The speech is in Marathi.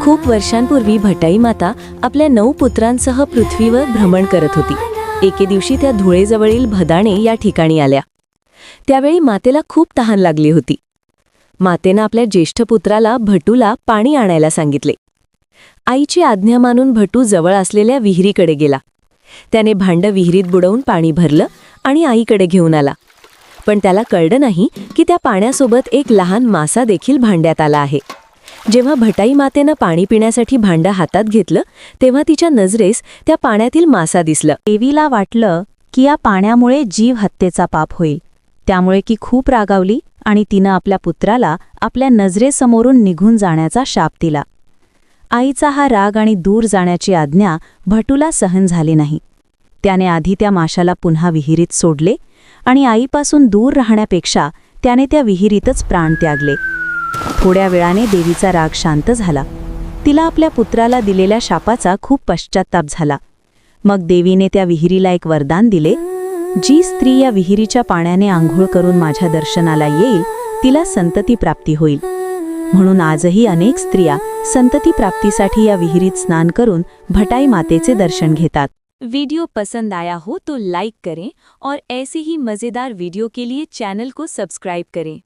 खूप वर्षांपूर्वी भटाई माता आपल्या 9 पुत्रांसह पृथ्वीवर भ्रमण करत होती. एके दिवशी त्या धुळेजवळील भदाणे या ठिकाणी आल्या. त्यावेळी मातेला खूप तहान लागली होती. मातेनं आपल्या ज्येष्ठ पुत्राला भटूला पाणी आणायला सांगितले. आईची आज्ञा मानून भटू जवळ असलेल्या विहिरीकडे गेला. त्याने भांडं विहिरीत बुडवून पाणी भरलं आणि आईकडे घेऊन आला. पण त्याला कळलं नाही की त्या पाण्यासोबत एक लहान मासा देखील भांड्यात आला आहे. जेव्हा भटाई मातेनं पाणी पिण्यासाठी भांडं हातात घेतलं तेव्हा तिच्या नजरेस त्या पाण्यातील मासा दिसलं. देवीला वाटलं की या पाण्यामुळे जीव हत्येचा पाप होईल. त्यामुळे की खूप रागावली आणि तिनं आपल्या पुत्राला आपल्या नजरेसमोरून निघून जाण्याचा शाप दिला. आईचा हा राग आणि दूर जाण्याची आज्ञा भटूला सहन झाली नाही. त्याने आधी त्या माशाला पुन्हा विहिरीत सोडले आणि आईपासून दूर राहण्यापेक्षा त्याने त्या विहिरीतच प्राण त्यागले. थोड्या वेळाने देवीचा राग शांत झाला. तिला आपल्या पुत्राला दिलेल्या शापाचा खूप पश्चात्ताप झाला. मग देवीने त्या विहिरीला एक वरदान दिले. जी स्त्री या विहिरीच्या पाण्याने आंघोळ करून माझ्या दर्शनाला येईल तिला संतती प्राप्ती होईल. म्हणून आजही अनेक स्त्रिया संतती प्राप्तीसाठी या विहिरीत स्नान करून भटाई मातेचे दर्शन घेतात. वीडियो पसंद आया हो तो लाइक करें और ऐसे ही मज़ेदार वीडियो के लिए चैनल को सब्सक्राइब करें.